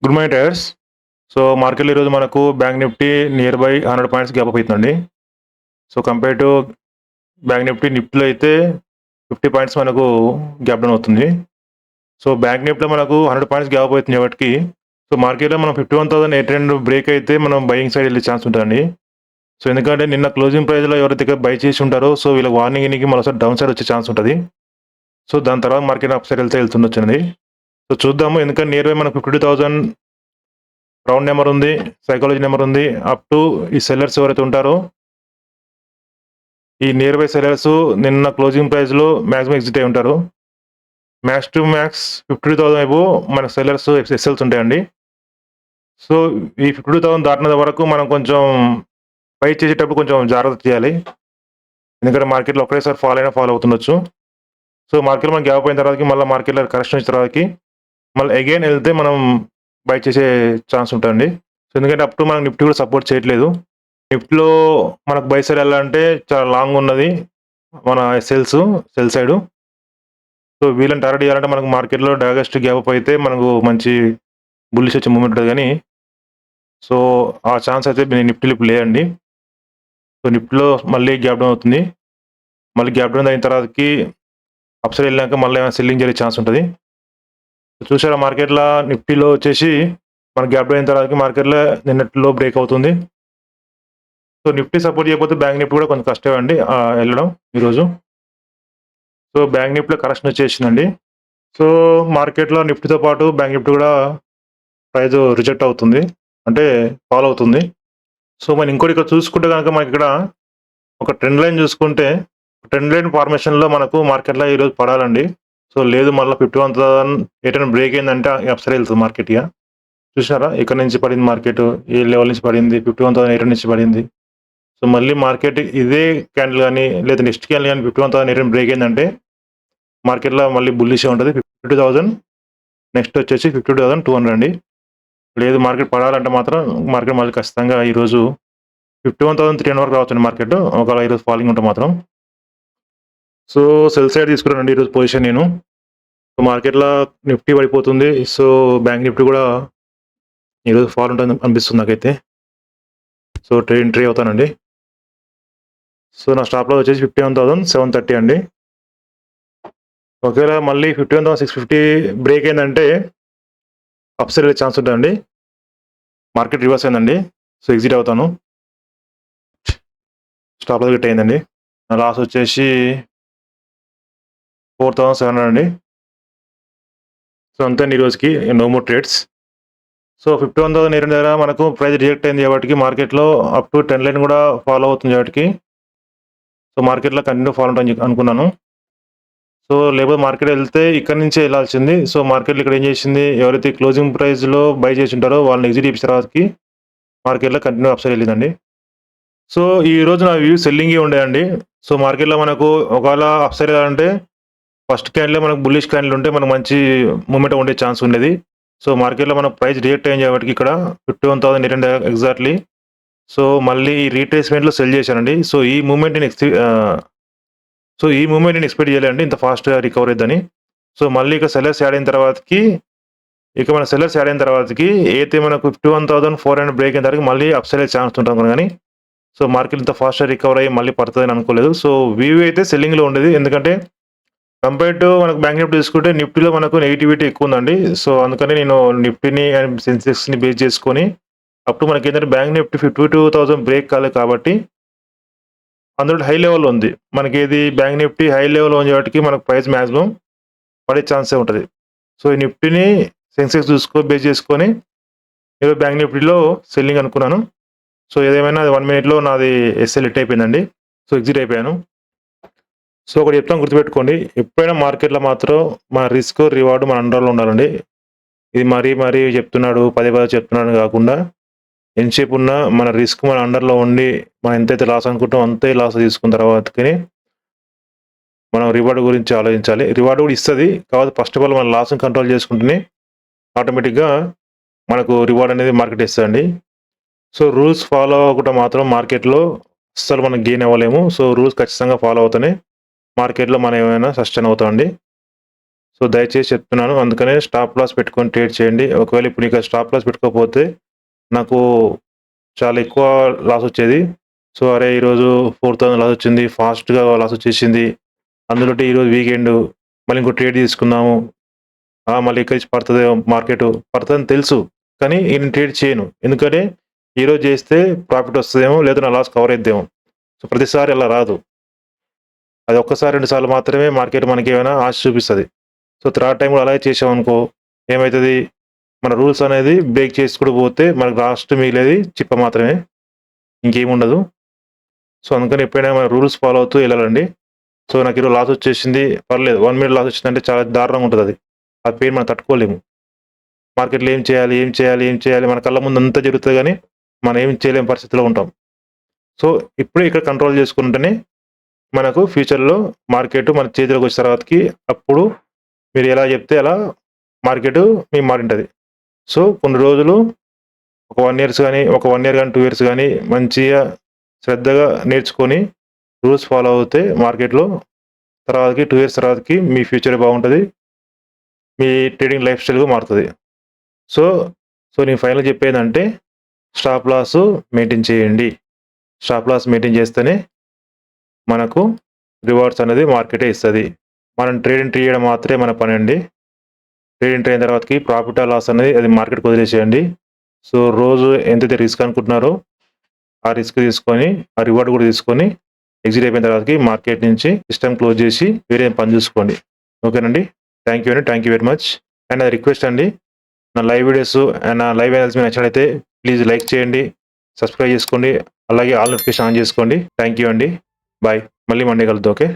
Good morning traders. So మార్కెట్‌లో ఈరోజు మనకు bank Nifty near by 100 points gap up అయితుందండి. సో కంపేర్ టు బ్యాంక్ నిఫ్టీలో అయితే 50 పాయింట్స్ మనకు గ్యాప్ డౌన్ అవుతుంది. సో బ్యాంక్ నిఫ్టీలో మనకు 100 పాయింట్స్ గ్యాప్ అవుతుంది కాబట్టి సో మార్కెట్‌లో మనం 51,800 బ్రేక్ అయితే మనం బయింగ్ సైడ్ వెళ్ళే ఛాన్స్ ఉంటదండి. సో ఎందుకంటే నిన్న క్లోజింగ్ ప్రైస్‌లో ఎవరైతే బై చేసి ఉంటారో సో వీళ్ళకి వార్నింగ్ ఇనికి మరోసారి డౌన్ సైడ్ వచ్చే ఛాన్స్ ఉంటది. సో దాని తర్వాత మార్కెట్ అప్ సైడ్ వెళ్తుండొచ్చండి. సో చూద్దాము ఎందుకంటే నియర్ బై మనకు 52,000 రౌండ్ నెంబర్ ఉంది, సైకాలజీ నెంబర్ ఉంది. అప్ టు ఈ సెల్లర్స్ ఎవరైతే ఉంటారో ఈ నియర్ బై సెల్లర్స్ నిన్న క్లోజింగ్ ప్రైస్‌లో మాక్సిమం ఎగ్జిట్ అయి ఉంటారు. మ్యాక్స్ టు మ్యాక్స్ 52,000 అబోవ్ మన సెల్లర్స్ ఎస్ఎల్స్ ఉంటాయండి. సో ఈ 52,000 దాటినంత వరకు మనం కొంచెం బై చేసేటప్పుడు కొంచెం జాగ్రత్త చేయాలి. ఎందుకంటే మార్కెట్‌లో ఒకేసారి ఫాల్ అవుతుండొచ్చు. సో మార్కెట్‌లో మనం గ్యాప్ అయిన తర్వాతకి మళ్ళీ మార్కెట్‌లో కరెక్షన్ వచ్చిన తర్వాతకి మళ్ళీ అగైన్ వెళ్తే మనం బై చేసే ఛాన్స్ ఉంటదండి. సో ఎందుకంటే అప్ టు మనకు నిఫ్టీ కూడా సపోర్ట్ చేయట్లేదు. నిఫ్టీలో మనకు బై సైడ్ వెళ్ళాలంటే చాలా లాంగ్ ఉన్నది. మన సెల్ సైడు. సో వీళ్ళని టార్గెట్ చేయాలంటే మనకు మార్కెట్‌లో డైరెస్ట్ గ్యాప్ అప్ అయితే మనకు మంచి బుల్లిష్ వచ్చే మూవ్‌మెంట్ ఉంటది గానీ, సో ఆ ఛాన్స్ అయితే నిఫ్టీలో ఇప్పుడు లేదండి. సో నిఫ్టీలో మళ్ళీ గ్యాప్ డౌన్ అవుతుంది. మళ్ళీ గ్యాప్ డౌన్ అయిన తర్వాతకి అప్ సైడ్ వెళ్ళినాక మళ్ళీ ఏమైనా సెల్లింగ్ జరిగే ఛాన్స్ ఉంటది. చూసారా మార్కెట్‌లో నిఫ్టీలో వచ్చేసి మనకు గ్యాప్ డౌన్ అయిన తర్వాతకి మార్కెట్‌లో నిన్నటి లో బ్రేక్ అవుతుంది. సో నిఫ్టీ సపోర్ట్ చేయకపోతే బ్యాంక్ నిఫ్టీ కూడా కొంచెం కష్టమే అండి వెళ్ళడం ఈరోజు. సో బ్యాంక్ నిఫ్టీలో కరెక్షన్ వచ్చేసిందండి. సో మార్కెట్‌లో నిఫ్టీతో పాటు బ్యాంక్ నిఫ్టీ కూడా ప్రైస్ రిజెక్ట్ అవుతుంది. అంటే ఫాల్ అవుతుంది. సో మనం ఇంకోటి ఇక్కడ చూసుకుంటే గనక మనకిక్కడ ఒక ట్రెండ్ లైన్ చూసుకుంటే, ట్రెండ్ లైన్ ఫార్మేషన్‌లో మనకు మార్కెట్‌లో ఈరోజు పడాలండి. సో లేదు మళ్ళా 51,800 బ్రేక్ అయిందంటే అప్ సైడ్ వెళ్తది మార్కెట్ ఇగ. చూసారా? ఇక్కడ నుంచి పడింది మార్కెట్. ఈ లెవెల్ నుంచి పడింది. 51,800 నుంచి పడింది. సో మళ్ళీ మార్కెట్ ఇదే క్యాండిల్ గాని లేదా నెక్స్ట్ క్యాండిల్ గాని 51,800 బ్రేక్ అయిందంటే మార్కెట్‌లో మళ్ళీ బుల్లిష్‌గా ఉంటది. 52,000 నెక్స్ట్ వచ్చేసి 52,200 అండి. లేదు మార్కెట్ పడాలంటే మాత్రం మార్కెట్ మళ్ళీ ఖచ్చితంగా ఈరోజు 51,300 వరకు రావచ్చండి మార్కెట్. ఒకవేళ ఈరోజు ఫాలింగ్ ఉంటే మాత్రం. సో సెల్ సైడ్ తీసుకున్నానండి ఈరోజు పొజిషన్ నేను. సో మార్కెట్‌లో నిఫ్టీ పడిపోతుంది. సో బ్యాంక్ నిఫ్టీ కూడా ఈరోజు ఫాల్ ఉంటుంది అనిపిస్తుంది నాకైతే. సో ఎంట్రీ అవుతానండి. సో నా స్టాప్ లాస్ వచ్చేసి 51,730 అండి. ఒకవేళ మళ్ళీ 51,650 బ్రేక్ అయిందంటే అప్ సైడ్ వెళ్ళే ఛాన్స్ ఉంటదండి. మార్కెట్ రివర్స్ అయిందండి. సో ఎగ్జిట్ అవుతాను. స్టాప్ లాస్ హిట్ అయిందండి. నా లాస్ వచ్చేసి 4,700 అండి. సో అంతేండి ఈ రోజుకి. No more trades. సో 51,800 దగ్గర మనకు ప్రైస్ రిజెక్ట్ అయింది కాబట్టికి మార్కెట్‌లో అప్ టు 10 లైన్ కూడా ఫాలో అవుతుంది కాబట్టికి సో మార్కెట్‌లో కంటిన్యూ ఫాల్ ఉంటదని అనుకున్నాను. సో లేకపోతే మార్కెట్ వెళ్తే ఇక్కడి నుంచే వెళ్ళాల్సింది. సో మార్కెట్‌లో ఇక్కడ ఏం చేసింది, ఎవరైతే క్లోజింగ్ ప్రైస్‌లో బై చేసి ఉంటారో వాళ్ళని ఎగ్జిట్ చేపించిన తర్వాతకి మార్కెట్‌లో కంటిన్యూ అప్ సైడ్ వెళ్ళిందండి. సో ఈరోజు నా వ్యూ సెల్లింగే ఉండేయండి. సో మార్కెట్‌లో మనకు ఒకవేళ అప్ సైడ్ వెళ్ళాలంటే ఫస్ట్ క్యాండిలే మనకు బుల్లిష్ క్యాండిల్ ఉంటే మనకు మంచి మూవ్‌మెంట్ ఉండే ఛాన్స్ ఉండేది. సో మార్కెట్‌లో మన ప్రైస్ రిజెక్ట్ అయింది కాబట్టి ఇక్కడ 51,800 ఎగ్జాక్ట్‌లీ. సో మళ్ళీ రీట్రేస్‌మెంట్‌లో సెల్ చేశానండి. సో ఈ మూవ్‌మెంట్ నేను ఎక్స్‌పెక్ట్ చేయలేదండి ఇంత ఫాస్ట్‌గా రికవర్ అయిద్దని. సో మళ్ళీ ఇక సెల్లర్స్ యాడ్ అయిన తర్వాతకి అయితే మనకు 51,400 బ్రేక్ అయిన తర్వాత మళ్ళీ అప్ సైడ్ ఛాన్స్ ఉంటుంది కానీ సో మార్కెట్ ఇంత ఫాస్ట్‌గా రికవర్ అయ్యి మళ్ళీ పడతదని అనుకోలేదు. సో వ్యూ అయితే సెల్లింగ్‌లో ఉండేది. ఎందుకంటే కంపేర్ టు మనకు బ్యాంక్ నిఫ్టీ తీసుకుంటే నిఫ్టీలో మనకు నెగటివిటీ ఎక్కువ ఉందండి. సో అందుకని నేను నిఫ్టీని అండ్ సెన్సెక్స్‌ని బేస్ చేసుకొని అప్పుడు మనకేంటంటే బ్యాంక్ నిఫ్టీ 52,000 బ్రేక్ కాలేదు కాబట్టి అందులో హై లెవెల్‌లో ఉంది. మనకేది బ్యాంక్ నిఫ్టీ హై లెవెల్‌లో ఉంది కాబట్టి మనకు ప్రైస్ మాక్సిమం పడే ఛాన్సే ఉంటది. సో ఈ నిఫ్టీని సెన్సెక్స్ బేస్ చేసుకొని నేను బ్యాంక్ నిఫ్టీలో సెల్లింగ్ అనుకున్నాను. సో ఏదేమైనా అది 1 మినిట్‌లో నాది ఎస్ఎల్ హిట్ అయిపోయిందండి. సో ఎగ్జిట్ అయిపోయాను. సో ఒకటి చెప్తాను గుర్తుపెట్టుకోండి. ఎప్పుడైనా మార్కెట్‌లో మాత్రం మన రిస్క్, రివార్డ్ మన అండర్‌లో ఉండాలండి. ఇది మరీ చెప్తున్నాడు, పదే చెప్తున్నాడని కాకుండా ఎంతసేపు ఉన్నా మన రిస్క్ మన అండర్‌లో ఉండి మనం ఎంతైతే లాస్ అనుకుంటామో అంతే లాస్ తీసుకున్న తర్వాతకి మనం రివార్డ్ గురించి ఆలోచించాలి. రివార్డ్ కూడా ఇస్తది. కాకపోతే ఫస్ట్ ఆఫ్ ఆల్ మన లాస్‌ని కంట్రోల్ చేసుకుంటేనే ఆటోమేటిక్‌గా మనకు రివార్డ్ అనేది మార్కెట్ ఇస్తదండి. సో రూల్స్ ఫాలో అవ్వకుండా మాత్రం మార్కెట్‌లో అస్సలు మనం గెయిన్ అవ్వలేము. సో రూల్స్ ఖచ్చితంగా ఫాలో అవుతేనే మార్కెట్‌లో మనం ఏమైనా సస్టైన్ అవుతామండి. సో దయచేసి చెప్తున్నాను. అందుకనే స్టాప్ లాస్ పెట్టుకొని ట్రేడ్ చేయండి. ఒకవేళ ఇప్పుడు ఇక స్టాప్ లాస్ పెట్టుకోకపోతే నాకు చాలా ఎక్కువ లాస్ వచ్చేది. సో, అరే! ఈరోజు 4000 లాస్ వచ్చింది. ఫాస్ట్‌గా లాస్ వచ్చేసింది. అందులోటి ఈరోజు వీకెండు మళ్ళీ ఇంకో ట్రేడ్ తీసుకుందాము. మళ్ళీ ఇక్కడి నుంచి పడతదేమో మార్కెటు. పడతదని తెలుసు. కానీ నేను ట్రేడ్ చేయను. ఎందుకంటే ఈరోజు చేస్తే ప్రాఫిట్ వస్తదేమో, లేదా నా లాస్ కవర్ అయిద్దేమో. సో, ప్రతిసారి అలా రాదు. అది ఒక్కసారి, 2 సార్లు మాత్రమే మార్కెట్ మనకేమైనా ఆశ చూపిస్తది. సో, థర్డ్ టైమ్ కూడా అలాగే చేశామనుకో ఏమైతది? మన రూల్స్ అనేది బ్రేక్ చేసుకుంటూ పోతే మనకు లాస్ట్ మిగిలేది చిప్ప మాత్రమే. ఇంకేముండదు. సో, అందుకని ఎప్పుడైనా మన రూల్స్ ఫాలో అవుతూ ఎళ్ళాలండి. సో, నాకు ఈరోజు లాస్ వచ్చేసింది. పర్లేదు 1 మినిట్ లాస్ వచ్చిందంటే చాలా దారుణంగా ఉంటదది. ఆ పెయిన్ మనం తట్టుకోలేము. మార్కెట్‌లో ఏం చేయాలి? ఏం చేయాలి? ఏం చేయాలి? మన కళ్ళ ముందు అంతా జరుగుతది గానీ, మనం ఏం చేయలేని పరిస్థితిలో ఉంటాం. సో, ఇప్పుడే ఇక్కడ కంట్రోల్ చేసుకుంటేనే మనకు ఫ్యూచర్‌లో మార్కెట్ మన చేతిలోకి వచ్చిన తర్వాతకి అప్పుడు మీరు ఎలా చెప్తే అలా మార్కెట్ మీ మాటింటది. సో, కొన్ని రోజులు ఒక 1 ఇయర్స్ గాని, ఒక 1 ఇయర్ గాని, 2 ఇయర్స్ గాని మంచిగా శ్రద్ధగా నేర్చుకొని రూల్స్ ఫాలో అవుతే మార్కెట్‌లో తర్వాతకి 2 ఇయర్స్ తర్వాతకి మీ ఫ్యూచరే బాగుంటది. మీ ట్రేడింగ్ లైఫ్ స్టైల్ కూడా మారుతది. సో, నేను ఫైనల్‌గా చెప్పేదేంటంటే స్టాప్ లాస్ మెయింటైన్ చేయండి. స్టాప్ లాస్ మెయింటైన్ చేస్తేనే మనకు రివార్డ్స్ అనేది మార్కెటే ఇస్తది. మనం ట్రేడ్ ఎంట్రీ చేయడం మాత్రమే మన పనండి. ట్రేడ్ ఎంట్రీ అయిన తర్వాతకి ప్రాఫిట్ ఆర్ లాస్ అనేది అది మార్కెట్‌కి వదిలేసేయండి. సో, రోజు ఎంతైతే రిస్క్ అనుకుంటున్నారో ఆ రిస్క్ తీసుకొని, ఆ రివార్డ్ కూడా తీసుకొని ఎగ్జిట్ అయిపోయిన తర్వాతకి మార్కెట్ నుంచి సిస్టమ్ క్లోజ్ చేసి వేరే పని చూసుకోండి. ఓకేనండి. థాంక్ యూ అండి. Thank you very much. And అది రిక్వెస్ట్ అండి. నా లైవ్ వీడియోస్ అండ్ నా లైవ్ అనాలిసిస్ మీకు నచ్చినట్లయితే ప్లీజ్ లైక్ చేయండి. సబ్స్క్రైబ్ చేసుకోండి. అలాగే ఆల్ నోటిఫికేషన్ ఆన్ చేసుకోండి. థాంక్ యూ అండి. బాయ్. మళ్ళీ మండే కలుద్దాం. ఓకే.